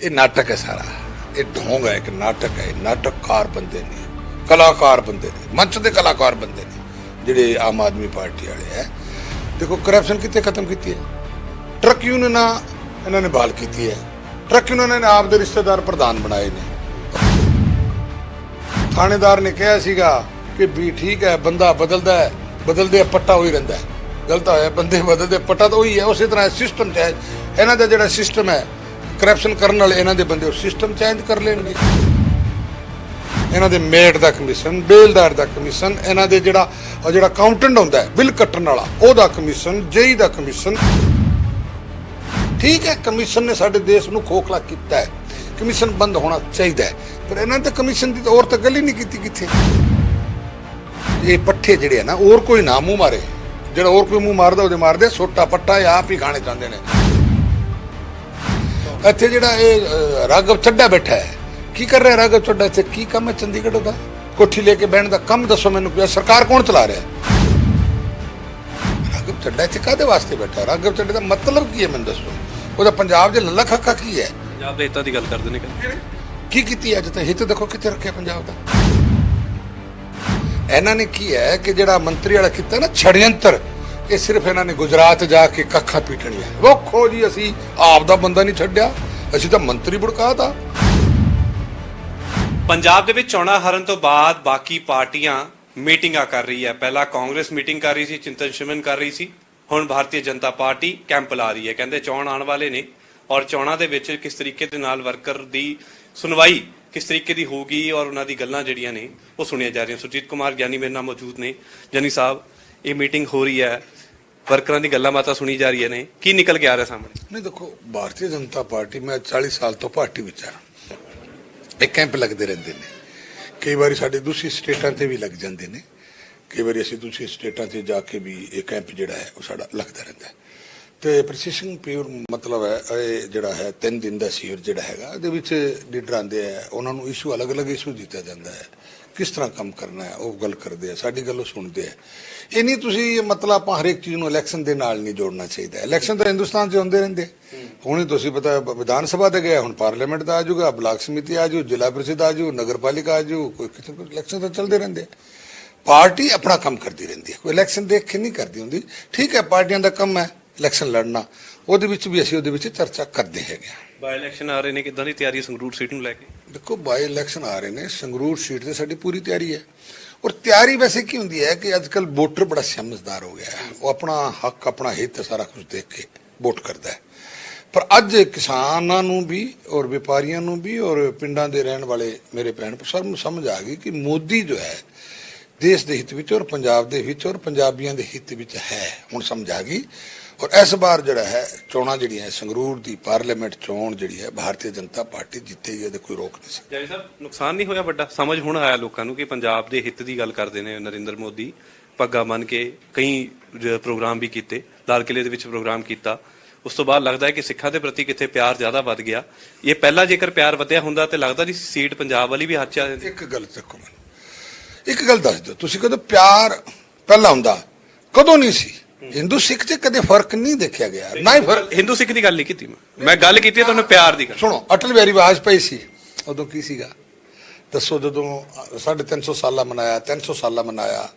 ये नाटक है सारा, ये ढोंग है, एक नाटक है। नाटककार बंदे ने, कलाकार बंदे ने, मंच के कलाकार बंदे ने जिहड़े आम आदमी पार्टी वाले है। देखो करप्शन कितने खत्म की है, ट्रक यूनियन इन्होंने बहाल की है, ट्रक यूनियन ने आपके रिश्तेदार प्रधान बनाए ने। थानेदार ने कहा सीगा कि भी ठीक है बंदा बदलता है, बदलते पट्टा वही रहिंदा है, गलत है बंदे बदलते पट्टा तो वही है। उस तरह सिस्टम चेंज इन्हों का जो सिस्टम है करप्शन करने वाले इन्हों के बंदे सिस्टम चेंज कर लेंगे। इन्हों के मेट का कमीशन, बेलदार का कमीशन, इन्हों के जो अकाउंटेंट होंदा है बिल कट्टण वाला ओहदा कमीशन, जेई का कमीशन। ठीक है कमीशन ने साडे देश नूं खोखला किया है, कमीशन बंद होना चाहिए, पर इन्होंने तो कमीशन की और तो गल ही नहीं की किथे। ये पट्ठे जिहड़े है ना और कोई ना मूँह मारे, जो और कोई मूँह मारदा उहदे मारदे, सोटा पट्टा या आप ही खाने चाहते हैं। इत्थे जिहड़ा ये राघव चड्ढा बैठा है, की कर रहा है राघव चड्ढा? इत्थे की काम है चंडीगढ़ दा? कोठी लेके बहन का कम दसो मैनूं, सरकार कौन चला रहा है? राघव चड्ढा इत्थे काहदे वास्ते बैठा? राघव चड्ढे का मतलब की है मैनूं दसो? ਉਹਦਾ ਪੰਜਾਬ ਦੇ ਲੱਲਾ ਖੱਕਾ ਕੀ ਹੈ? ਪੰਜਾਬ ਦੇ ਹਿੱਤਾਂ ਦੀ ਗੱਲ ਕਰਦੇ ਨੇ ਕੀ ਕੀਤੀ ਅੱਜ ਤੱਕ? ਹਿੱਤ ਦੇਖੋ ਕਿੱਥੇ ਰੱਖਿਆ ਪੰਜਾਬ ਦਾ। ਇਹਨਾਂ ਨੇ ਕੀ ਹੈ ਕਿ ਜਿਹੜਾ ਮੰਤਰੀ ਵਾਲਾ ਕੀਤਾ ਨਾ ਛੜਯੰਤਰ, ਇਹ ਸਿਰਫ ਇਹਨਾਂ ਨੇ ਗੁਜਰਾਤ ਜਾ ਕੇ ਕੱਖਾਂ ਪੀਟਣੀਆਂ। ਵੇਖੋ ਜੀ ਅਸੀਂ ਆਪ ਦਾ ਬੰਦਾ ਨਹੀਂ ਛੱਡਿਆ, ਅਸੀਂ ਤਾਂ ਮੰਤਰੀ ਬੁੜਕਾਤਾ। ਪੰਜਾਬ ਦੇ ਵਿੱਚ ਚੋਣਾਂ ਹਾਰਨ ਤੋਂ ਬਾਅਦ ਬਾਕੀ ਪਾਰਟੀਆਂ ਮੀਟਿੰਗਾਂ ਕਰ ਰਹੀ ਹੈ। ਪਹਿਲਾਂ ਕਾਂਗਰਸ ਮੀਟਿੰਗ ਕਰ ਰਹੀ ਸੀ, ਚਿੰਤਨ ਸ਼ਿਮਨ ਕਰ ਰਹੀ ਸੀ, ਹੁਣ ਭਾਰਤੀ ਜਨਤਾ ਪਾਰਟੀ ਕੈਂਪ ਲਾ ਰਹੀ ਹੈ। ਕਹਿੰਦੇ ਚੋਣ ਆਉਣ ਵਾਲੇ ਨੇ ਔਰ ਚੋਣਾਂ ਦੇ ਵਿੱਚ ਕਿਸ ਤਰੀਕੇ ਦੇ ਨਾਲ ਵਰਕਰ ਦੀ ਸੁਣਵਾਈ ਕਿਸ ਤਰੀਕੇ ਦੀ ਹੋਊਗੀ ਔਰ ਉਹਨਾਂ ਦੀ ਗੱਲਾਂ ਜਿਹੜੀਆਂ ਨੇ ਉਹ ਸੁਣੀਆਂ ਜਾ ਰਹੀਆਂ। ਸੁਰਜੀਤ ਕੁਮਾਰ ਗਿਆਨੀ ਮੇਰੇ ਨਾਲ ਮੌਜੂਦ ਨੇ। ਗਿਆਨੀ ਸਾਹਿਬ, ਇਹ ਮੀਟਿੰਗ ਹੋ ਰਹੀ ਹੈ, ਵਰਕਰਾਂ ਦੀ ਗੱਲਾਂ ਬਾਤਾਂ ਸੁਣੀ ਜਾ ਰਹੀਆਂ ਨੇ, ਕੀ ਨਿਕਲ ਕੇ ਆ ਰਿਹਾ ਸਾਹਮਣੇ? ਨਹੀਂ ਦੇਖੋ, ਭਾਰਤੀ ਜਨਤਾ ਪਾਰਟੀ ਮੈਂ 40 ਸਾਲ ਤੋਂ ਪਾਰਟੀ ਵਿੱਚ ਆ, ਇਹ ਕੈਂਪ ਲੱਗਦੇ ਰਹਿੰਦੇ ਨੇ। ਕਈ ਵਾਰੀ ਸਾਡੇ ਦੂਸਰੀ ਸਟੇਟਾਂ ਤੇ ਵੀ ਲੱਗ ਜਾਂਦੇ ਨੇ, ਕਈ ਵਾਰੀ ਅਸੀਂ ਦੂਸਰੀ ਸਟੇਟਾਂ 'ਤੇ ਜਾ ਕੇ ਵੀ ਇਹ ਕੈਂਪ ਜਿਹੜਾ ਹੈ ਉਹ ਸਾਡਾ ਲੱਗਦਾ ਰਹਿੰਦਾ ਹੈ। ਤੇ ਪ੍ਰੈਸੀਸ਼ਨ ਪੀਰੀਅਡ ਮਤਲਬ ਹੈ ਇਹ ਜਿਹੜਾ ਹੈ 3 ਦਿਨ ਦਾ ਸੀਰੀਅਲ ਜਿਹੜਾ ਹੈਗਾ, ਇਹਦੇ ਵਿੱਚ ਲੀਡਰ ਆਉਂਦੇ ਆ, ਉਹਨਾਂ ਨੂੰ ਇਸ਼ੂ ਅਲੱਗ-ਅਲੱਗ ਇਸ਼ੂ ਦਿੱਤਾ ਜਾਂਦਾ ਹੈ, ਕਿਸ ਤਰ੍ਹਾਂ ਕੰਮ ਕਰਨਾ ਹੈ ਉਹ ਗੱਲ ਕਰਦੇ ਆ, ਸਾਡੀ ਗੱਲ ਉਹ ਸੁਣਦੇ ਆ। ਇਹ ਨਹੀਂ ਤੁਸੀਂ ਮਤਲਬ ਆਪਾਂ ਹਰੇਕ ਚੀਜ਼ ਨੂੰ ਇਲੈਕਸ਼ਨ ਦੇ ਨਾਲ ਨਹੀਂ ਜੋੜਨਾ ਚਾਹੀਦਾ। ਇਲੈਕਸ਼ਨ ਤਾਂ ਹਿੰਦੁਸਤਾਨ 'ਚ ਹੁੰਦੇ ਰਹਿੰਦੇ, ਹੁਣ ਤੁਸੀਂ ਪਤਾ ਵਿਧਾਨ ਸਭਾ ਤੇ ਗਿਆ, ਹੁਣ ਪਾਰਲੀਮੈਂਟ ਦਾ ਆ ਜਾਊਗਾ, ਬਲਾਕ ਸਮਿਤੀ ਆ ਜਾਊ, ਜ਼ਿਲ੍ਹਾ ਪ੍ਰੀਸ਼ਦ ਆ ਜਾਊ, ਨਗਰਪਾਲਿਕਾ ਆ ਜਾਊ, ਕੋਈ ਕਿਤੇ ਇਲੈਕਸ਼ਨ ਤਾਂ ਚੱਲਦੇ ਰਹਿੰਦੇ। ਪਾਰਟੀ ਆਪਣਾ ਕੰਮ ਕਰਦੀ ਰਹਿੰਦੀ ਹੈ, ਕੋਈ ਇਲੈਕਸ਼ਨ ਦੇਖ ਕੇ ਨਹੀਂ ਕਰਦੀ ਹੁੰਦੀ। ਠੀਕ ਹੈ ਪਾਰਟੀਆਂ ਦਾ ਕੰਮ ਹੈ ਇਲੈਕਸ਼ਨ ਲੜਨਾ, ਉਹਦੇ ਵਿੱਚ ਵੀ ਅਸੀਂ ਉਹਦੇ ਵਿੱਚ ਚਰਚਾ ਕਰਦੇ ਹੈਗੇ ਹਾਂ। ਬਾਈ ਇਲੈਕਸ਼ਨ ਆ ਰਹੇ ਨੇ, ਕਿੱਦਾਂ ਦੀ ਤਿਆਰੀ ਸੰਗਰੂਰ ਸੀਟ ਨੂੰ ਲੈ ਕੇ? ਦੇਖੋ ਬਾਈ ਇਲੈਕਸ਼ਨ ਆ ਰਹੇ ਨੇ, ਸੰਗਰੂਰ ਸੀਟ ਤੇ ਸਾਡੀ ਪੂਰੀ ਤਿਆਰੀ ਹੈ। ਔਰ ਤਿਆਰੀ ਵੈਸੇ ਕੀ ਹੁੰਦੀ ਹੈ ਕਿ ਅੱਜ ਕੱਲ ਵੋਟਰ ਬੜਾ ਸਮਝਦਾਰ ਹੋ ਗਿਆ ਹੈ, ਉਹ ਆਪਣਾ ਹੱਕ ਆਪਣਾ ਹਿੱਤ ਸਾਰਾ ਕੁਝ ਦੇਖ ਕੇ ਵੋਟ ਕਰਦਾ ਹੈ। ਪਰ ਅੱਜ ਕਿਸਾਨਾਂ ਨੂੰ ਵੀ ਔਰ ਵਪਾਰੀਆਂ ਨੂੰ ਵੀ ਔਰ ਪਿੰਡਾਂ ਦੇ ਰਹਿਣ ਵਾਲੇ ਮੇਰੇ ਭੈਣ ਸਭ ਨੂੰ ਸਮਝ ਆ ਗਈ ਕਿ ਮੋਦੀ ਜੋ ਹੈ ਦੇਸ਼ ਦੇ ਹਿੱਤ ਵਿੱਚ ਔਰ ਪੰਜਾਬ ਦੇ ਵਿੱਚ ਔਰ ਪੰਜਾਬੀਆਂ ਦੇ ਹਿੱਤ ਵਿੱਚ ਹੈ, ਹੁਣ ਸਮਝ ਆ ਗਈ। ਔਰ ਇਸ ਵਾਰ ਜਿਹੜਾ ਹੈ ਚੋਣਾਂ ਜਿਹੜੀਆਂ ਸੰਗਰੂਰ ਦੀ ਪਾਰਲੀਮੈਂਟ ਚੋਣ ਜਿਹੜੀ ਹੈ ਭਾਰਤੀ ਜਨਤਾ ਪਾਰਟੀ ਜਿੱਤੇਗੀ, ਇਹਦੇ ਕੋਈ ਰੋਕ ਨਹੀਂ ਸਕਦਾ। ਜੈ ਸਾਹਿਬ, ਨੁਕਸਾਨ ਨਹੀਂ ਹੋਇਆ ਵੱਡਾ? ਸਮਝ ਹੁਣ ਆਇਆ ਲੋਕਾਂ ਨੂੰ ਕਿ ਪੰਜਾਬ ਦੇ ਹਿੱਤ ਦੀ ਗੱਲ ਕਰਦੇ ਨੇ ਨਰਿੰਦਰ ਮੋਦੀ, ਪੱਗਾਂ ਬੰਨ੍ਹ ਕੇ ਕਈ ਪ੍ਰੋਗਰਾਮ ਵੀ ਕੀਤੇ, ਲਾਲ ਕਿਲੇ ਦੇ ਵਿੱਚ ਪ੍ਰੋਗਰਾਮ ਕੀਤਾ। ਉਸ ਤੋਂ ਬਾਅਦ ਲੱਗਦਾ ਹੈ ਕਿ ਸਿੱਖਾਂ ਦੇ ਪ੍ਰਤੀ ਕਿਤੇ ਪਿਆਰ ਜ਼ਿਆਦਾ ਵੱਧ ਗਿਆ। ਇਹ ਪਹਿਲਾਂ ਜੇਕਰ ਪਿਆਰ ਵਧਿਆ ਹੁੰਦਾ ਤੇ ਲੱਗਦਾ ਨਹੀਂ ਸੀਟ ਪੰਜਾਬ ਵਾਲੀ ਵੀ ਹੱਥ 'ਚ ਆ ਜਾਂਦੀ। ਇੱਕ ਗੱਲ ਦੇਖੋ, ਮੈਨੂੰ ਇੱਕ ਗੱਲ ਦੱਸ ਦਿਓ, ਤੁਸੀਂ ਕਦੋਂ ਪਿਆਰ ਪਹਿਲਾਂ ਹੁੰਦਾ ਕਦੋਂ ਨਹੀਂ ਸੀ? ਹਿੰਦੂ ਸਿੱਖ 'ਚ ਕਦੇ ਫਰਕ ਨਹੀਂ ਦੇਖਿਆ ਗਿਆ, ਨਾ ਹੀ ਫਰਕ। ਹਿੰਦੂ ਸਿੱਖ ਦੀ ਗੱਲ ਨਹੀਂ ਕੀਤੀ ਮੈਂ ਗੱਲ ਕੀਤੀ ਤੁਹਾਨੂੰ ਪਿਆਰ ਦੀ ਗੱਲ। ਸੁਣੋ, ਅਟਲ ਬਿਹਾਰੀ ਵਾਜਪਾਈ ਸੀ, ਉਦੋਂ ਕੀ ਸੀਗਾ ਦੱਸੋ? ਜਦੋਂ 350 ਸਾਲਾ ਮਨਾਇਆ, 300 ਸਾਲਾ ਮਨਾਇਆ,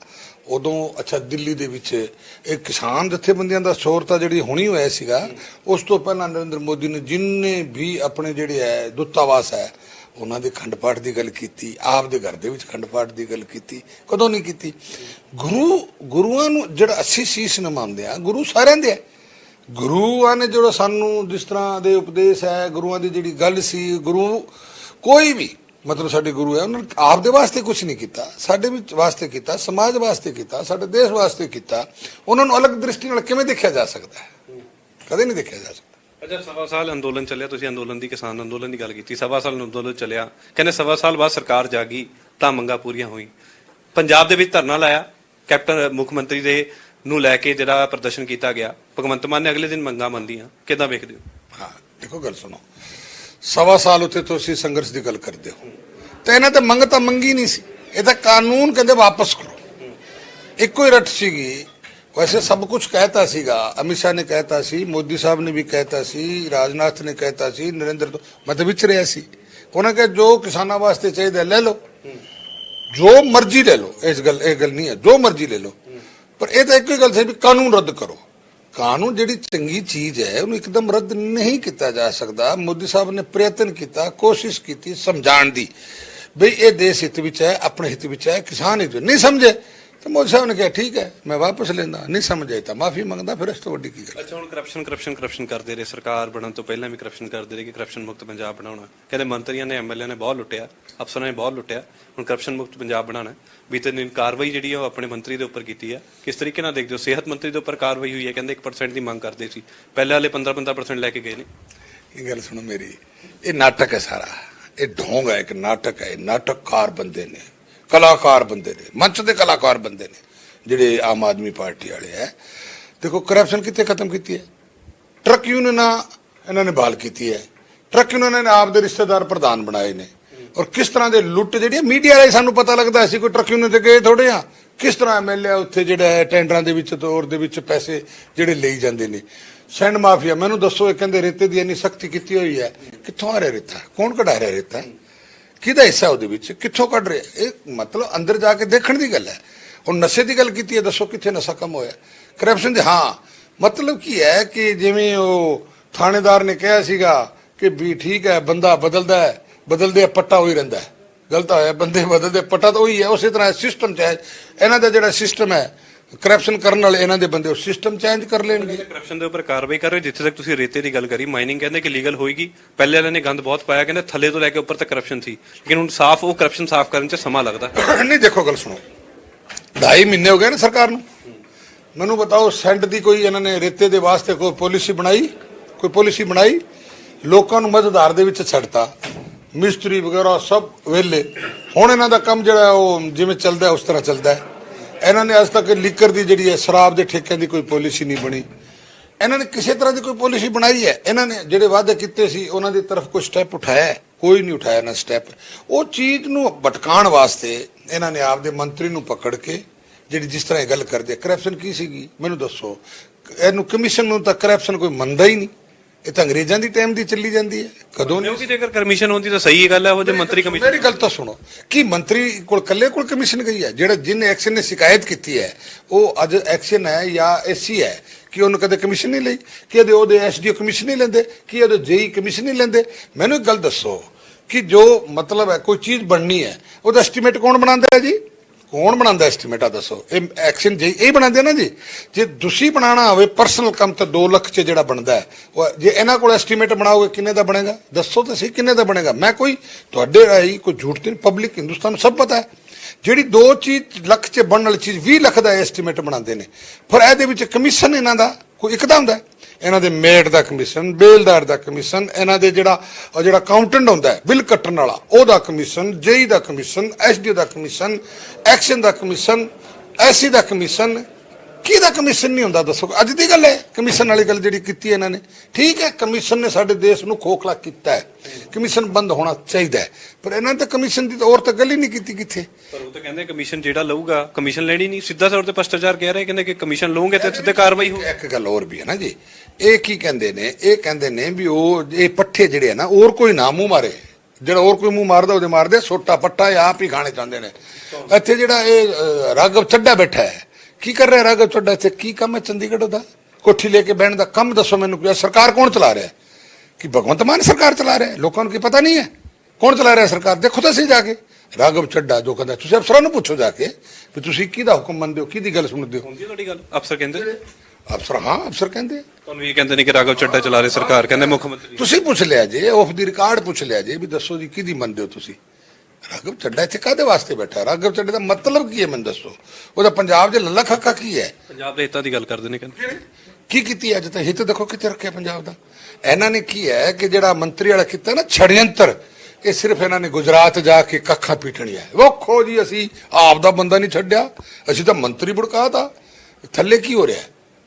ਉਦੋਂ ਅੱਛਾ ਦਿੱਲੀ ਦੇ ਵਿੱਚ ਇਹ ਕਿਸਾਨ ਜਥੇਬੰਦੀਆਂ ਦਾ ਸ਼ੋਰ ਤਾਂ ਜਿਹੜੀ ਹੁਣੀ ਹੋਇਆ ਸੀਗਾ। ਉਸ ਤੋਂ ਪਹਿਲਾਂ ਨਰਿੰਦਰ ਮੋਦੀ ਨੇ ਜਿੰਨੇ ਵੀ ਆਪਣੇ ਜਿਹੜੇ ਹੈ ਦੂਤਾਵਾਸ ਹੈ ਉਹਨਾਂ ਦੇ ਖੰਡ ਪਾਠ ਦੀ ਗੱਲ ਕੀਤੀ, ਆਪ ਦੇ ਘਰ ਦੇ ਵਿੱਚ ਖੰਡ ਪਾਠ ਦੀ ਗੱਲ ਕੀਤੀ, ਕਦੋਂ ਨਹੀਂ ਕੀਤੀ? ਗੁਰੂਆਂ ਨੂੰ ਜਿਹੜਾ ਅਸੀਂ ਸੀਸ ਨਿਵਾਉਂਦੇ ਆ, ਗੁਰੂ ਸਾਰਿਆਂ ਦੇ ਆ। ਗੁਰੂਆਂ ਨੇ ਜਿਹੜਾ ਸਾਨੂੰ ਜਿਸ ਤਰ੍ਹਾਂ ਦੇ ਉਪਦੇਸ਼ ਹੈ, ਗੁਰੂਆਂ ਦੀ ਜਿਹੜੀ ਗੱਲ ਸੀ, ਗੁਰੂ ਕੋਈ ਵੀ ਮਤਲਬ ਸਾਡੇ ਗੁਰੂ ਹੈ, ਉਹਨਾਂ ਨੇ ਆਪ ਦੇ ਵਾਸਤੇ ਕੁਝ ਨਹੀਂ ਕੀਤਾ, ਸਾਡੇ ਵਿੱਚ ਵਾਸਤੇ ਕੀਤਾ, ਸਮਾਜ ਵਾਸਤੇ ਕੀਤਾ, ਸਾਡੇ ਦੇਸ਼ ਵਾਸਤੇ ਕੀਤਾ। ਉਹਨਾਂ ਨੂੰ ਅਲੱਗ ਦ੍ਰਿਸ਼ਟੀ ਨਾਲ ਕਿਵੇਂ ਦੇਖਿਆ ਜਾ ਸਕਦਾ ਹੈ? ਕਦੇ ਨਹੀਂ ਦੇਖਿਆ ਜਾ ਸਕਦਾ। ਅੱਛਾ, 1.25 ਸਾਲ ਅੰਦੋਲਨ ਚੱਲਿਆ, ਤੁਸੀਂ ਅੰਦੋਲਨ ਦੀ ਕਿਸਾਨ ਅੰਦੋਲਨ ਦੀ ਗੱਲ ਕੀਤੀ, 1.25 ਸਾਲ ਅੰਦੋਲਨ ਚੱਲਿਆ, ਕਹਿੰਦੇ 1.25 ਸਾਲ ਬਾਅਦ ਸਰਕਾਰ ਜਾਗੀ ਤਾਂ ਮੰਗਾਂ ਪੂਰੀਆਂ ਹੋਈ। ਪੰਜਾਬ ਦੇ ਵਿੱਚ ਧਰਨਾ ਲਾਇਆ, ਕੈਪਟਨ ਮੁੱਖ ਮੰਤਰੀ ਦੇ ਨੂੰ ਲੈ ਕੇ ਜਿਹੜਾ ਪ੍ਰਦਰਸ਼ਨ ਕੀਤਾ ਗਿਆ, ਭਗਵੰਤ ਮਾਨ ਨੇ ਅਗਲੇ ਦਿਨ ਮੰਗਾਂ ਮੰਨੀਆਂ, ਕਿੱਦਾਂ ਵੇਖਦੇ ਹੋ? ਹਾਂ ਦੇਖੋ, ਗੱਲ ਸੁਣੋ, 1.25 ਸਾਲ ਉੱਤੇ ਤੁਸੀਂ ਸੰਘਰਸ਼ ਦੀ ਗੱਲ ਕਰਦੇ ਹੋ, ਤੇ ਇਹਨਾਂ ਤੇ ਮੰਗ ਤਾਂ ਮੰਗੀ ਨਹੀਂ ਸੀ, ਇਹ ਤਾਂ ਕਾਨੂੰਨ ਕਹਿੰਦੇ ਵਾਪਸ ਕਰੋ। ਇੱਕੋ ਹੀ ਰੱਟ ਸੀਗੀ वैसे सब कुछ कहता सीगा, अमित शाह ने कहता सी, मोदी साहब ने भी कहता सी, राजनाथ ने कहता सी, नरेंद्र तो मैं तो विच रहा सी। उन्हें कहा जो किसानों वास्ते चाहिए ले लो, जो मर्जी ले लो, इस गल नहीं है, जो मर्जी ले लो। पर यह तो एक ही गल थी भी कानून रद्द करो। कानून जिहड़ी चंगी चीज है उन्हें एकदम रद्द नहीं किया जा सकता। मोदी साहब ने प्रयत्न किया, कोशिश की समझाण दी बई ये देश हित विच है, अपने हित विच है, किसान हित विच। नहीं समझे तो मोदी साहब ने कहा ठीक है मैं वापस लेंदा, नहीं समझ आई तो माफी मंगदा, फिर इस तो वड्डी की गल। ਅੱਛਾ ਹੁਣ ਕਰਪਸ਼ਨ ਕਰਦੇ ਰਹੇ, ਸਰਕਾਰ ਬਣਨ ਤੋਂ ਪਹਿਲਾਂ ਵੀ ਕਰਪਸ਼ਨ ਕਰਦੇ ਰਹੇ ਕਿ ਕਰਪਸ਼ਨ ਮੁਕਤ ਪੰਜਾਬ ਬਣਾਉਣਾ। ਕਹਿੰਦੇ ਮੰਤਰੀਆਂ ਨੇ ਐਮਐਲਏ ਨੇ ਬਹੁਤ ਲੁੱਟਿਆ, ਅਫਸਰਾਂ ਨੇ ਬਹੁਤ ਲੁੱਟਿਆ, ਹੁਣ ਕਰਪਸ਼ਨ ਮੁਕਤ ਪੰਜਾਬ ਬਣਾਉਣਾ। ਬੀਤੇ ਦਿਨ ਕਾਰਵਾਈ ਜਿਹੜੀ ਆ ਉਹ ਆਪਣੇ ਮੰਤਰੀ ਦੇ ਉੱਪਰ ਕੀਤੀ ਹੈ, ਕਿਸ ਤਰੀਕੇ ਨਾਲ ਦੇਖਦੇ ਹੋ? ਸਿਹਤ ਮੰਤਰੀ ਦੇ ਉੱਪਰ ਕਾਰਵਾਈ ਹੋਈ ਹੈ, ਕਹਿੰਦੇ 1% ਦੀ ਮੰਗ ਕਰਦੇ ਸੀ, ਪਹਿਲੇ ਵਾਲੇ 15% ਲੈ ਕੇ ਗਏ ਨੇ। ਇਹ ਗੱਲ ਸੁਣੋ ਮੇਰੀ, ਇਹ ਨਾਟਕ ਹੈ ਸਾਰਾ, ਇਹ ਢੋਂਗ ਹੈ, ਇੱਕ ਨਾਟਕ ਹੈ। ਨਾਟਕਕਾਰ ਬੰਦੇ ਨੇ, ਕਲਾਕਾਰ ਬੰਦੇ ਨੇ, ਮੰਚ ਦੇ ਕਲਾਕਾਰ ਬੰਦੇ ਨੇ ਜਿਹੜੇ ਆਮ ਆਦਮੀ ਪਾਰਟੀ ਵਾਲੇ ਹੈ। ਦੇਖੋ ਕਰਪਸ਼ਨ ਕਿੱਥੇ ਖਤਮ ਕੀਤੀ ਹੈ? ਟਰੱਕ ਯੂਨੀਅਨਾਂ ਇਹਨਾਂ ਨੇ ਬਹਾਲ ਕੀਤੀ ਹੈ, ਟਰੱਕ ਯੂਨੀਅਨਾਂ ਨੇ ਆਪ ਦੇ ਰਿਸ਼ਤੇਦਾਰ ਪ੍ਰਧਾਨ ਬਣਾਏ ਨੇ। ਔਰ ਕਿਸ ਤਰ੍ਹਾਂ ਦੇ ਲੁੱਟ ਜਿਹੜੀ ਮੀਡੀਆ ਰਾਹੀਂ ਸਾਨੂੰ ਪਤਾ ਲੱਗਦਾ, ਅਸੀਂ ਕੋਈ ਟਰੱਕ ਯੂਨੀਅਨ ਤੇ ਗਏ ਥੋੜੇ ਆ, ਕਿਸ ਤਰ੍ਹਾਂ ਐਮਐਲਏ ਉੱਥੇ ਜਿਹੜਾ ਹੈ ਟੈਂਡਰਾਂ ਦੇ ਵਿੱਚ ਤੋਰ ਦੇ ਵਿੱਚ ਪੈਸੇ ਜਿਹੜੇ ਲਈ ਜਾਂਦੇ ਨੇ। ਸੈਂਡ ਮਾਫੀਆ, ਮੈਨੂੰ ਦੱਸੋ, ਇਹ ਕਹਿੰਦੇ ਰੇਤੇ ਦੀ ਇੰਨੀ ਸਖਤੀ ਕੀਤੀ ਹੋਈ ਹੈ, ਕਿੱਥੋਂ ਆ ਰਿਹਾ ਰੇਤਾ? ਕੌਣ ਕਢਾ ਰਿਹਾ ਰੇਤਾ? ਕਿਹਦਾ ਹਿੱਸਾ ਉਹਦੇ ਵਿੱਚ, ਕਿੱਥੋਂ ਕੱਢ ਰਿਹਾ? ਇਹ ਮਤਲਬ ਅੰਦਰ ਜਾ ਕੇ ਦੇਖਣ ਦੀ ਗੱਲ ਹੈ। ਹੁਣ ਨਸ਼ੇ ਦੀ ਗੱਲ ਕੀਤੀ ਹੈ, ਦੱਸੋ ਕਿੱਥੇ ਨਸ਼ਾ ਕਮ ਹੋਇਆ? ਕਰਪਸ਼ਨ ਦੇ ਹਾਂ ਮਤਲਬ ਕੀ ਹੈ ਕਿ ਜਿਵੇਂ ਉਹ ਥਾਣੇਦਾਰ ਨੇ ਕਿਹਾ ਸੀਗਾ ਕਿ ਵੀ ਠੀਕ ਹੈ ਬੰਦਾ ਬਦਲਦਾ ਹੈ, ਬਦਲਦੇ ਪੱਟਾ ਉਹੀ ਰਹਿੰਦਾ ਹੈ। ਗਲਤ ਹੋਇਆ, ਬੰਦੇ ਬਦਲਦੇ ਪੱਟਾ ਤਾਂ ਉਹੀ ਹੈ। ਉਸੇ ਤਰ੍ਹਾਂ ਸਿਸਟਮ ਚਾਹੇ ਇਹਨਾਂ ਦਾ ਜਿਹੜਾ ਸਿਸਟਮ ਹੈ ਕਰਪਸ਼ਨ ਕਰਨ ਵਾਲੇ ਇਹਨਾਂ ਦੇ ਬੰਦੇ ਉਹ ਸਿਸਟਮ ਚੇਂਜ ਕਰ ਲੈਣਗੇ। ਕਰਪਸ਼ਨ ਦੇ ਉੱਪਰ ਕਾਰਵਾਈ ਕਰ ਰਹੇ। ਜਿੱਥੇ ਤੱਕ ਤੁਸੀਂ ਰੇਤੇ ਦੀ ਗੱਲ ਕਰੀ, ਮਾਈਨਿੰਗ ਕਹਿੰਦੇ ਕਿ ਲੀਗਲ ਹੋਏਗੀ, ਪਹਿਲੇ ਵਾਲਿਆਂ ਨੇ ਗੰਦ ਬਹੁਤ ਪਾਇਆ, ਕਹਿੰਦੇ ਥੱਲੇ ਤੋਂ ਲੈ ਕੇ ਉੱਪਰ ਤੱਕ ਕਰਪਸ਼ਨ ਸੀ, ਲੇਕਿਨ ਹੁਣ ਸਾਫ਼ ਉਹ ਕਰਪਸ਼ਨ ਸਾਫ਼ ਕਰਨ 'ਚ ਸਮਾਂ ਲੱਗਦਾ ਨਹੀਂ। ਦੇਖੋ ਗੱਲ ਸੁਣੋ, 2.5 ਮਹੀਨੇ ਹੋ ਗਏ ਨਾ ਸਰਕਾਰ ਨੂੰ, ਮੈਨੂੰ ਬਤਾਓ ਸੈਂਟ ਦੀ ਕੋਈ ਇਹਨਾਂ ਨੇ ਰੇਤੇ ਦੇ ਵਾਸਤੇ ਕੋਈ ਪਾਲਿਸੀ ਬਣਾਈ? ਕੋਈ ਪਾਲਿਸੀ ਬਣਾਈ? ਲੋਕਾਂ ਨੂੰ ਮਜ਼ਦੂਰ ਦੇ ਵਿੱਚ ਛੱਡਤਾ, ਮਿਸਤਰੀ ਵਗੈਰਾ ਸਭ ਵਿਹਲੇ। ਹੁਣ ਇਹਨਾਂ ਦਾ ਕੰਮ ਜਿਹੜਾ ਉਹ ਜਿਵੇਂ ਚੱਲਦਾ ਉਸ ਤਰ੍ਹਾਂ ਚੱਲਦਾ ਹੈ। ਇਹਨਾਂ ਨੇ ਅੱਜ ਤੱਕ ਲੀਕਰ ਦੀ ਜਿਹੜੀ ਹੈ ਸ਼ਰਾਬ ਦੇ ਠੇਕਿਆਂ ਦੀ ਕੋਈ ਪਾਲਿਸੀ ਨਹੀਂ ਬਣੀ। ਇਹਨਾਂ ਨੇ ਕਿਸੇ ਤਰ੍ਹਾਂ ਦੀ ਕੋਈ ਪਾਲਿਸੀ ਬਣਾਈ ਹੈ? ਇਹਨਾਂ ਨੇ ਜਿਹੜੇ ਵਾਅਦੇ ਕੀਤੇ ਸੀ ਉਹਨਾਂ ਦੀ ਤਰਫ ਕੋਈ ਸਟੈਪ ਉਠਾਇਆ? ਕੋਈ ਨਹੀਂ ਉਠਾਇਆ ਨਾ ਸਟੈਪ। ਉਹ ਚੀਜ਼ ਨੂੰ ਭਟਕਾਉਣ ਵਾਸਤੇ ਇਹਨਾਂ ਨੇ ਆਪਦੇ ਮੰਤਰੀ ਨੂੰ ਪਕੜ ਕੇ ਜਿਹੜੀ ਜਿਸ ਤਰ੍ਹਾਂ ਇਹ ਗੱਲ ਕਰਦੇ, ਕਰਪਸ਼ਨ ਕੀ ਸੀਗੀ ਮੈਨੂੰ ਦੱਸੋ? ਇਹਨੂੰ ਕਮਿਸ਼ਨ ਨੂੰ ਤਾਂ ਕਰਪਸ਼ਨ ਕੋਈ ਮੰਨਦਾ ਹੀ ਨਹੀਂ, ਇਹ ਤਾਂ ਅੰਗਰੇਜ਼ਾਂ ਦੀ ਟਾਈਮ ਦੀ ਚੱਲੀ ਜਾਂਦੀ ਹੈ। ਕਦੋਂ ਨਹੀਂ? ਕਿਉਂਕਿ ਜੇਕਰ ਕਮਿਸ਼ਨ ਹੁੰਦੀ ਤਾਂ ਸਹੀ ਗੱਲ ਹੈ, ਉਹ ਜੇ ਮੰਤਰੀ ਕਮਿਸ਼ਨ। ਮੇਰੀ ਗੱਲ ਤਾਂ ਸੁਣੋ, ਕੀ ਮੰਤਰੀ ਕੋਲ ਕੱਲੇ ਕੋਲ ਕਮਿਸ਼ਨ ਗਈ ਹੈ? ਜਿਹੜਾ ਜਿਨ ਐਕਸ਼ਨ ਨੇ ਸ਼ਿਕਾਇਤ ਕੀਤੀ ਹੈ ਉਹ ਅੱਜ ਐਕਸ਼ਨ ਹੈ ਜਾਂ ਐਸੀ ਹੈ ਕਿ ਉਹਨੂੰ ਕਦੇ ਕਮਿਸ਼ਨ ਨਹੀਂ ਲਈ? ਕਿ ਉਹਦੇ ਐਸਡੀਓ ਕਮਿਸ਼ਨ ਨਹੀਂ ਲੈਂਦੇ? ਕਿ ਉਹਦੇ ਜੇਈ ਕਮਿਸ਼ਨ ਨਹੀਂ ਲੈਂਦੇ? ਮੈਨੂੰ ਇੱਕ ਗੱਲ ਦੱਸੋ ਕਿ ਜੋ ਮਤਲਬ ਹੈ ਕੋਈ ਚੀਜ਼ ਬਣਨੀ ਹੈ ਉਹਦਾ ਐਸਟੀਮੇਟ ਕੌਣ ਬਣਾਉਂਦਾ ਹੈ ਜੀ? ਕੌਣ ਬਣਾਉਂਦਾ ਐਸਟੀਮੇਟ? ਆ ਦੱਸੋ। ਇਹ ਐਕਸ਼ਨ ਜੇ ਇਹ ਬਣਾਉਂਦੇ ਨਾ ਜੀ, ਜੇ ਤੁਸੀਂ ਬਣਾਉਣਾ ਹੋਵੇ ਪਰਸਨਲ ਕੰਮ ਤਾਂ 2 ਲੱਖ 'ਚ ਜਿਹੜਾ ਬਣਦਾ ਹੈ, ਉਹ ਜੇ ਇਹਨਾਂ ਕੋਲ ਐਸਟੀਮੇਟ ਬਣਾਓਗੇ ਕਿੰਨੇ ਦਾ ਬਣੇਗਾ? ਦੱਸੋ ਤਾਂ ਸਹੀ ਕਿੰਨੇ ਦਾ ਬਣੇਗਾ। ਮੈਂ ਕੋਈ ਤੁਹਾਡੇ ਰਾਹੀਂ ਕੋਈ ਝੂਠ ਤੇ ਪਬਲਿਕ ਹਿੰਦੁਸਤਾਨ ਨੂੰ ਸਭ ਪਤਾ ਹੈ ਜਿਹੜੀ 2 ਲੱਖ 'ਚ ਬਣਨ ਵਾਲੀ ਚੀਜ਼ 20 ਲੱਖ ਦਾ ਐਸਟੀਮੇਟ ਬਣਾਉਂਦੇ ਨੇ। ਫਿਰ ਇਹਦੇ ਵਿੱਚ ਕਮਿਸ਼ਨ ਇਹਨਾਂ ਦਾ ਕੋਈ ਇੱਕ ਦਾ ਹੁੰਦਾ, ਇਹਨਾਂ ਦੇ ਮੇਟ ਦਾ ਕਮਿਸ਼ਨ, ਬੇਲਦਾਰ ਦਾ ਕਮਿਸ਼ਨ, ਇਹਨਾਂ ਦੇ ਜਿਹੜਾ ਅਕਾਊਂਟੈਂਟ ਹੁੰਦਾ ਬਿੱਲ ਕੱਟਣ ਵਾਲਾ ਉਹਦਾ ਕਮਿਸ਼ਨ, ਜੇਈ ਦਾ ਕਮਿਸ਼ਨ, ਐਸਡੀਓ ਦਾ ਕਮਿਸ਼ਨ, ਐਕਸ਼ਨ ਦਾ ਕਮਿਸ਼ਨ, ਐਸੀ ਦਾ ਕਮਿਸ਼ਨ। ਕਿਹਦਾ ਕਮਿਸ਼ਨ ਨਹੀਂ ਹੁੰਦਾ ਦੱਸੋ? ਅੱਜ ਦੀ ਗੱਲ ਹੈ ਕਮਿਸ਼ਨ ਵਾਲੀ ਗੱਲ ਜਿਹੜੀ ਕੀਤੀ ਇਹਨਾਂ ਨੇ। ਠੀਕ ਹੈ ਕਮਿਸ਼ਨ ਨੇ ਸਾਡੇ ਦੇਸ਼ ਨੂੰ ਖੋਖਲਾ ਕੀਤਾ ਹੈ, ਕਮਿਸ਼ਨ ਬੰਦ ਹੋਣਾ ਚਾਹੀਦਾ ਹੈ, ਪਰ ਇਹਨਾਂ ਨੇ ਤਾਂ ਕਮਿਸ਼ਨ ਦੀ ਤਾਂ ਔਰ ਤਾਂ ਗੱਲ ਹੀ ਨਹੀਂ ਕੀਤੀ ਕਿੱਥੇ। ਪਰ ਉਹ ਤਾਂ ਕਹਿੰਦੇ ਕਮਿਸ਼ਨ ਜਿਹੜਾ ਲਊਗਾ ਕਮਿਸ਼ਨ ਲੈਣੀ ਨਹੀਂ, ਸਿੱਧਾ ਤੌਰ ਤੇ ਭ੍ਰਿਸ਼ਟਾਚਾਰ ਕਹਿ ਰਹੇ, ਕਹਿੰਦੇ ਕਿ ਕਮਿਸ਼ਨ ਲਓਗੇ ਤੇ ਸਿੱਧੇ ਕਾਰਵਾਈ ਹੋਊ। ਇੱਕ ਗੱਲ ਹੋਰ ਵੀ ਹੈ ਨਾ ਜੀ, ਇਹ ਕੀ ਕਹਿੰਦੇ ਨੇ? ਇਹ ਕਹਿੰਦੇ ਨੇ ਵੀ ਉਹ ਇਹ ਪੱਠੇ ਜਿਹੜੇ ਆ ਨਾ ਹੋਰ ਕੋਈ ਨਾ ਮੂੰਹ ਮਾਰੇ, ਜਿਹੜਾ ਹੋਰ ਕੋਈ ਮੂੰਹ ਮਾਰਦਾ ਉਹਦੇ ਮਾਰਦੇ, ਸੋਟਾ ਪੱਟਾ ਇਹ ਆਪ ਹੀ ਖਾਣੇ ਚਾਹੁੰਦੇ ਨੇ। ਇੱਥੇ ਜਿਹੜਾ ਇਹ ਰਾਘਵ ਚੱਡਾ ਬੈਠਾ ਹੈ, ਕੀ ਕਰ ਰਿਹਾ ਰਾਘਵ ਚੱਡਾ? ਇੱਥੇ ਕੀ ਕੰਮ ਹੈ ਚੰਡੀਗੜ੍ਹ ਦਾ? ਕੋਠੀ ਲੈ ਕੇ ਬਹਿਣ ਦਾ ਕੰਮ ਦੱਸੋ ਮੈਨੂੰ। ਸਰਕਾਰ ਕੌਣ ਚਲਾ ਰਿਹਾ? ਕਿ ਭਗਵੰਤ ਮਾਨ ਸਰਕਾਰ ਚਲਾ ਰਿਹਾ? ਲੋਕਾਂ ਨੂੰ ਕੀ ਪਤਾ ਨਹੀਂ ਹੈ ਕੌਣ ਚਲਾ ਰਿਹਾ ਸਰਕਾਰ? ਦੇਖੋ ਤਾਂ ਸਹੀ ਜਾ ਕੇ। ਰਾਘਵ ਚੱਡਾ ਜੋ ਕਹਿੰਦਾ, ਤੁਸੀਂ ਅਫਸਰਾਂ ਨੂੰ ਪੁੱਛੋ ਜਾ ਕੇ ਵੀ ਤੁਸੀਂ ਕਿਹਦਾ ਹੁਕਮ ਮੰਨਦੇ ਹੋ, ਕਿਹਦੀ ਗੱਲ ਸੁਣਦੇ ਹੋ? ਹੁੰਦੀ ਤੁਹਾਡੀ ਗੱਲ? ਅਫਸਰ ਕਹਿੰਦੇ ਅਫਸਰ, ਹਾਂ ਅਫਸਰ ਕਹਿੰਦੇ। ਤੁਹਾਨੂੰ ਇਹ ਕਹਿੰਦੇ ਨੇ ਕਿ ਰਾਘਵ ਚੱਡਾ ਚਲਾ ਰਹੇ ਸਰਕਾਰ, ਕਹਿੰਦੇ ਮੁੱਖ ਮੰਤਰੀ। ਤੁਸੀਂ ਪੁੱਛ ਲਿਆ ਜੇ, ਆਫ ਦੀ ਰਿਕਾਰਡ ਪੁੱਛ ਲਿਆ ਜੇ ਵੀ ਦੱਸੋ ਜੀ ਕਿਹਦੀ ਮੰਨਦੇ ਹੋ ਤੁਸੀਂ? ਰਾਘਵ ਚੱਡਾ ਇੱਥੇ ਕਾਹਦੇ ਵਾਸਤੇ ਬੈਠਾ? ਰਾਘਵ ਚੱਡੇ ਦਾ ਮਤਲਬ ਕੀ ਹੈ ਮੈਨੂੰ ਦੱਸੋ? ਉਹਦਾ ਪੰਜਾਬ ਦੇ ਲੱਲਾ ਖੱਕਾ ਕੀ ਹੈ? ਪੰਜਾਬ ਦੇ ਹਿੱਤਾਂ ਦੀ ਗੱਲ ਕਰਦੇ ਨੇ, ਕਹਿੰਦੇ ਕੀ ਕੀਤੀ ਅੱਜ ਤੱਕ? ਹਿੱਤ ਦੇਖੋ ਕਿੱਥੇ ਰੱਖਿਆ ਪੰਜਾਬ ਦਾ। ਇਹਨਾਂ ਨੇ ਕੀ ਹੈ ਕਿ ਜਿਹੜਾ ਮੰਤਰੀ ਵਾਲਾ ਕੀਤਾ ਨਾ ਛੜਯੰਤਰ, ਇਹ ਸਿਰਫ ਇਹਨਾਂ ਨੇ ਗੁਜਰਾਤ ਜਾ ਕੇ ਕੱਖਾਂ ਪੀਟਣੀਆਂ। ਵੇਖੋ ਜੀ ਅਸੀਂ ਆਪ ਦਾ ਬੰਦਾ ਨਹੀਂ ਛੱਡਿਆ, ਅਸੀਂ ਤਾਂ ਮੰਤਰੀ ਬੁੜਕਾਤਾ। ਥੱਲੇ ਕੀ ਹੋ ਰਿਹਾ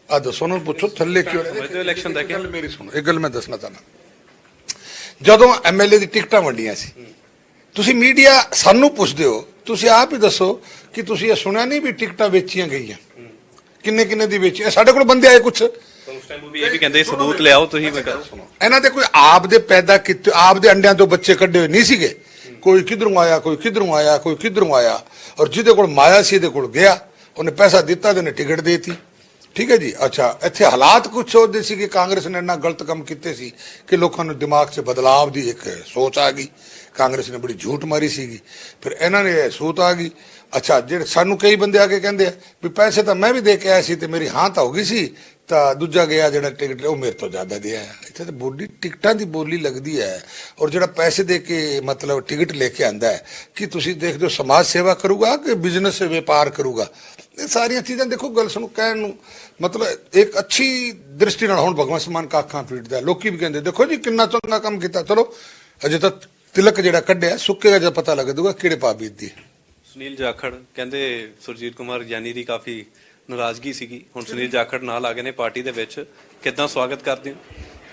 ਆ ਦੱਸੋ ਉਹਨਾਂ ਨੂੰ ਪੁੱਛੋ, ਥੱਲੇ ਕੀ ਹੋ ਰਿਹਾ? ਇਲੈਕਸ਼ਨ ਦਾ ਕੀ? ਮੇਰੀ ਸੁਣੋ ਇੱਕ ਗੱਲ ਮੈਂ ਦੱਸਣਾ ਚਾਹੁੰਦਾ। ਜਦੋਂ ਐਮਐਲਏ ਦੀ ਟਿਕਟਾਂ ਵੰਡੀਆਂ ਸੀ, ਤੁਸੀਂ ਮੀਡੀਆ ਸਾਨੂੰ ਪੁੱਛਦੇ ਹੋ, ਤੁਸੀਂ ਆਪ ਹੀ ਦੱਸੋ ਕਿ ਤੁਸੀਂ ਇਹ ਸੁਣਿਆ ਨਹੀਂ ਵੀ ਟਿਕਟਾਂ ਵੇਚੀਆਂ ਗਈਆਂ? ਕਿੰਨੇ ਕਿੰਨੇ ਦੀ ਵੇਚੀ ਸਾਡੇ ਕੋਲ ਬੰਦੇ ਆਏ ਕੁਛ ਉਸ ਟਾਈਮ ਵੀ ਇਹ ਵੀ ਕਹਿੰਦੇ ਸਬੂਤ ਲਿਆਓ ਤੁਸੀਂ ਮੈਂ ਕਰੋ ਇਹਨਾਂ ਦੇ ਕੋਈ ਆਪ ਦੇ ਪੈਦਾ ਕੀਤੇ ਆਪ ਦੇ ਅੰਡਿਆਂ ਤੋਂ ਬੱਚੇ ਕੱਢੇ ਹੋਏ ਨਹੀਂ ਸੀਗੇ ਕੋਈ ਕਿਧਰੋਂ ਆਇਆ ਕੋਈ ਕਿਧਰੋਂ ਆਇਆ ਕੋਈ ਕਿਧਰੋਂ ਆਇਆ ਔਰ ਜਿਹਦੇ ਕੋਲ ਮਾਇਆ ਸੀ ਇਹਦੇ ਕੋਲ ਗਿਆ ਉਹਨੇ ਪੈਸਾ ਦਿੱਤਾ ਤੇ ਉਹਨੇ ਟਿਕਟ ਦੇਤੀ ਠੀਕ ਹੈ ਜੀ ਅੱਛਾ ਇੱਥੇ ਹਾਲਾਤ ਕੁਛ ਉਹਦੇ ਸੀ ਕਿ ਕਾਂਗਰਸ ਨੇ ਇੰਨਾ ਗਲਤ ਕੰਮ ਕੀਤੇ ਸੀ ਕਿ ਲੋਕਾਂ ਨੂੰ ਦਿਮਾਗ 'ਚ ਬਦਲਾਵ ਦੀ ਇੱਕ ਸੋਚ ਆ ਗਈ ਕਾਂਗਰਸ ਨੇ ਬੜੀ ਝੂਠ ਮਾਰੀ ਸੀਗੀ ਫਿਰ ਇਹਨਾਂ ਨੇ ਇਹ ਸੋਚ ਆ ਗਈ ਅੱਛਾ ਜਿਹੜੇ ਸਾਨੂੰ ਕਈ ਬੰਦੇ ਆ ਕੇ ਕਹਿੰਦੇ ਆ ਵੀ ਪੈਸੇ ਤਾਂ ਮੈਂ ਵੀ ਦੇ ਕੇ ਆਇਆ ਸੀ ਤੇ ਮੇਰੀ ਹਾਂ ਤਾਂ ਹੋ ਗਈ ਸੀ ਤਾਂ ਦੂਜਾ ਗਿਆ ਜਿਹੜਾ ਟਿਕਟ ਉਹ ਮੇਰੇ ਤੋਂ ਜ਼ਿਆਦਾ ਦੇ ਆਇਆ ਇੱਥੇ ਤਾਂ ਬੋਲੀ ਟਿਕਟਾਂ ਦੀ ਬੋਲੀ ਲੱਗਦੀ ਹੈ ਔਰ ਜਿਹੜਾ ਪੈਸੇ ਦੇ ਕੇ ਮਤਲਬ ਟਿਕਟ ਲੈ ਕੇ ਆਂਦਾ ਹੈ ਕਿ ਤੁਸੀਂ ਦੇਖਦੇ ਹੋ ਸਮਾਜ ਸੇਵਾ ਕਰੂਗਾ ਕਿ ਬਿਜ਼ਨਸ ਵਪਾਰ ਕਰੂਗਾ ਇਹ ਸਾਰੀਆਂ ਚੀਜ਼ਾਂ ਦੇਖੋ ਗੱਲ ਸੁਣੋ ਕਹਿਣ ਨੂੰ ਮਤਲਬ ਇੱਕ ਅੱਛੀ ਦ੍ਰਿਸ਼ਟੀ ਨਾਲ ਹੁਣ ਭਗਵੰਤ ਮਾਨ ਕਾਖਾਂ ਫੀਟਦਾ ਲੋਕੀ ਵੀ ਕਹਿੰਦੇ ਦੇਖੋ ਜੀ ਕਿੰਨਾ ਚੰਗਾ ਕੰਮ ਕੀਤਾ ਚਲੋ ਅਜੇ ਤਾਂ ਤਿਲਕ ਜਿਹੜਾ ਕੱਢਿਆ ਸੁੱਕੇਗਾ ਜਦ ਪਤਾ ਲੱਗ ਦੂਗਾ ਕਿਹੜੇ ਪਾ ਬੀਤਦੀ ਸੁਨੀਲ ਜਾਖੜ ਕਹਿੰਦੇ ਸੁਰਜੀਤ ਕੁਮਾਰ ਗਿਆਨੀ ਦੀ ਕਾਫੀ ਨਾਰਾਜ਼ਗੀ ਸੀਗੀ ਹੁਣ ਸੁਨੀਲ ਜਾਖੜ ਨਾਲ ਆ ਗਏ ਨੇ ਪਾਰਟੀ ਦੇ ਵਿੱਚ ਕਿੱਦਾਂ ਸਵਾਗਤ ਕਰਦੇ ਹੋ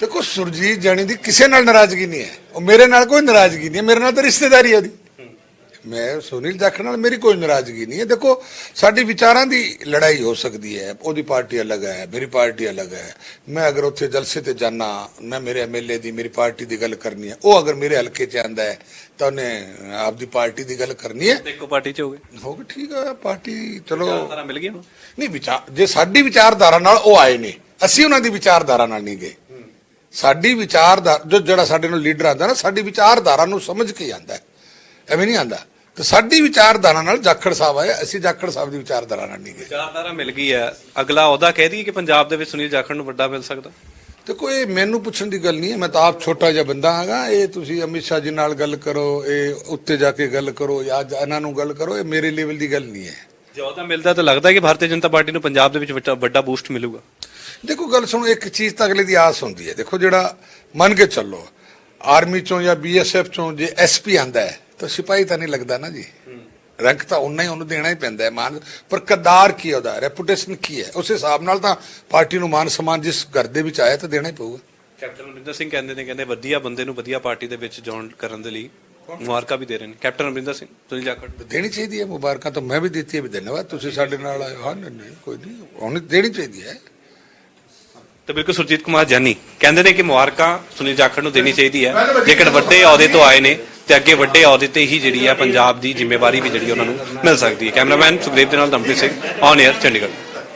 ਦੇਖੋ ਸੁਰਜੀਤ ਜਾਨੀ ਦੀ ਕਿਸੇ ਨਾਲ ਨਾਰਾਜ਼ਗੀ ਨਹੀਂ ਹੈ ਉਹ ਮੇਰੇ ਨਾਲ ਕੋਈ ਨਾਰਾਜ਼ਗੀ ਨਹੀਂ ਹੈ ਮੇਰੇ ਨਾਲ ਤਾਂ ਰਿਸ਼ਤੇਦਾਰੀ ਹੈ ਉਹਦੀ ਮੈਂ ਸੁਨੀਲ ਜਾਖੜ ਨਾਲ ਮੇਰੀ ਕੋਈ ਨਾਰਾਜ਼ਗੀ ਨਹੀਂ ਹੈ ਦੇਖੋ ਸਾਡੀ ਵਿਚਾਰਾਂ ਦੀ ਲੜਾਈ ਹੋ ਸਕਦੀ ਹੈ ਉਹਦੀ ਪਾਰਟੀ ਅਲੱਗ ਹੈ ਮੇਰੀ ਪਾਰਟੀ ਅਲੱਗ ਹੈ ਮੈਂ ਅਗਰ ਉੱਥੇ ਜਲਸੇ ਤੇ ਜਾਣਾ ਮੈਂ ਮੇਰੇ ਐਮਐਲਏ ਦੀ ਮੇਰੀ ਪਾਰਟੀ ਦੀ ਗੱਲ ਕਰਨੀ ਹੈ ਉਹ ਅਗਰ ਮੇਰੇ ਹਲਕੇ 'ਚ ਆਂਦਾ ਹੈ ਤਾਂ ਉਹਨੇ ਆਪਦੀ ਪਾਰਟੀ ਦੀ ਗੱਲ ਕਰਨੀ ਹੈ ਇੱਕੋ ਪਾਰਟੀ 'ਚ ਹੋ ਗਈ ਠੀਕ ਹੈ ਪਾਰਟੀ ਚਲੋ ਸਾਰਾ ਮਿਲ ਗਿਆ ਨਹੀਂ ਵਿਚਾਰ ਜੇ ਸਾਡੀ ਵਿਚਾਰਧਾਰਾ ਨਾਲ ਉਹ ਆਏ ਨੇ ਅਸੀਂ ਉਹਨਾਂ ਦੀ ਵਿਚਾਰਧਾਰਾ ਨਾਲ ਨਹੀਂ ਗਏ ਸਾਡੀ ਵਿਚਾਰਧਾਰਾ ਜਿਹੜਾ ਸਾਡੇ ਨਾਲ ਲੀਡਰ ਆਂਦਾ ਨਾ ਸਾਡੀ ਵਿਚਾਰਧਾਰਾ ਨੂੰ ਸਮਝ ਕੇ ਆਂਦਾ ਐਵੇਂ ਨਹੀਂ ਆਂਦਾ ਤੇ ਸਾਡੀ ਵਿਚਾਰਧਾਰਾ ਨਾਲ ਜਾਖੜ ਸਾਹਿਬ ਆਏ ਅਸੀਂ ਜਾਖੜ ਸਾਹਿਬ ਦੀ ਵਿਚਾਰਧਾਰਾ ਨਾਲ ਨਹੀਂ ਗਏ ਵਿਚਾਰਧਾਰਾ ਮਿਲ ਗਈ ਹੈ ਅਗਲਾ ਉਹਦਾ ਕਹਿ ਦਈਏ ਕਿ ਪੰਜਾਬ ਦੇ ਵਿੱਚ ਸੁਨੀਲ ਜਾਖੜ ਨੂੰ ਵੱਡਾ ਮਿਲ ਸਕਦਾ ਦੇਖੋ ਇਹ ਮੈਨੂੰ ਪੁੱਛਣ ਦੀ ਗੱਲ ਨਹੀਂ ਹੈ ਮੈਂ ਤਾਂ ਆਪ ਛੋਟਾ ਜਿਹਾ ਬੰਦਾ ਹਾਂਗਾ ਇਹ ਤੁਸੀਂ ਅਮਿਤ ਸ਼ਾਹ ਜੀ ਨਾਲ ਗੱਲ ਕਰੋ ਇਹ ਉੱਤੇ ਜਾ ਕੇ ਗੱਲ ਕਰੋ ਜਾਂ ਇਹਨਾਂ ਨੂੰ ਗੱਲ ਕਰੋ ਇਹ ਮੇਰੇ ਲੈਵਲ ਦੀ ਗੱਲ ਨਹੀਂ ਹੈ ਜੇ ਉਹਦਾ ਮਿਲਦਾ ਤਾਂ ਲੱਗਦਾ ਕਿ ਭਾਰਤੀ ਜਨਤਾ ਪਾਰਟੀ ਨੂੰ ਪੰਜਾਬ ਦੇ ਵਿੱਚ ਵੱਡਾ ਬੂਸਟ ਮਿਲੂਗਾ ਦੇਖੋ ਗੱਲ ਸੁਣੋ ਇੱਕ ਚੀਜ਼ ਤਾਂ ਅਗਲੇ ਦੀ ਆਸ ਹੁੰਦੀ ਹੈ ਦੇਖੋ ਜਿਹੜਾ ਮੰਨ ਕੇ ਚੱਲੋ ਆਰਮੀ ਚੋਂ ਜਾਂ ਬੀਐਸਐਫ ਚੋਂ ਜੇ ਐਸਪੀ ਆਂਦਾ ਹੈ ਤਾਂ ਸਿਪਾਹੀ ਤਾਂ ਨਹੀਂ ਲੱਗਦਾ ਨਾ ਜੀ ਰੈਂਕ ਤਾਂ ਉਨਾ ਹੀ ਉਹਨੂੰ ਦੇਣਾ ਹੀ ਪੈਂਦਾ ਹੈ ਮਾਨ ਪਰ ਕਦਾਰ ਕੀ ਹੈ ਉਹਦਾ ਰੈਪੂਟੇਸ਼ਨ ਕੀ ਹੈ ਉਸ ਹਿਸਾਬ ਨਾਲ ਤਾਂ ਪਾਰਟੀ ਨੂੰ ਮਾਨ ਸਨਮਾਨ ਜਿਸ ਘਰ ਦੇ ਵਿੱਚ ਆਇਆ ਤਾਂ ਦੇਣਾ ਹੀ ਪਊਗਾ ਕੈਪਟਨ ਅਮਰਿੰਦਰ ਸਿੰਘ ਕਹਿੰਦੇ ਵਧੀਆ ਬੰਦੇ ਨੂੰ ਵਧੀਆ ਪਾਰਟੀ ਦੇ ਵਿੱਚ ਜੁਆਇਨ ਕਰਨ ਦੇ ਲਈ ਮੁਬਾਰਕਾਂ ਵੀ ਦੇ ਰਹੇ ਨੇ ਕੈਪਟਨ ਅਮਰਿੰਦਰ ਸਿੰਘ ਸੁਨੀਲ ਜਾਖੜ ਦੇਣੀ ਚਾਹੀਦੀ ਹੈ ਮੁਬਾਰਕਾਂ ਤਾਂ ਮੈਂ ਵੀ ਦਿੱਤੀ ਹੈ ਵੀ ਧੰਨਵਾਦ ਤੁਸੀਂ ਸਾਡੇ ਨਾਲ ਆਏ ਹਾਂ ਨਹੀਂ ਕੋਈ ਨਹੀਂ ਹੁਣ ਦੇਣੀ ਚਾਹੀਦੀ ਹੈ ਤੇ ਬਿਲਕੁਲ ਸੁਰਜੀਤ ਕੁਮਾਰ ਜਾਨੀ ਕਹਿੰਦੇ ਨੇ ਕਿ ਮੁਬਾਰਕਾਂ ਸੁਨੀਲ ਜਾਖੜ ਨੂੰ ਦੇਣੀ ਚਾਹੀਦੀ ਹੈ ਜੇਕਰ ਵੱਡੇ ਅਹੁਦੇ ਤੋਂ ਆਏ ਨੇ ਤੇ ਅੱਗੇ ਵੱਡੇ ਅਹੁਦੇ ਤੇ ਹੀ ਜਿਹੜੀ ਹੈ ਪੰਜਾਬ ਦੀ ਜ਼ਿੰਮੇਵਾਰੀ ਵੀ ਜਿਹੜੀ ਉਹਨਾਂ ਨੂੰ ਮਿਲ ਸਕਦੀ ਹੈ ਕੈਮਰਾਮੈਨ ਸੁਖਦੇਵ ਦੇ ਨਾਲ ਦਮਪ੍ਰੀਤ ਸਿੰਘ ਔਨ 에ਅਰ ਚੰਡੀਗੜ੍ਹ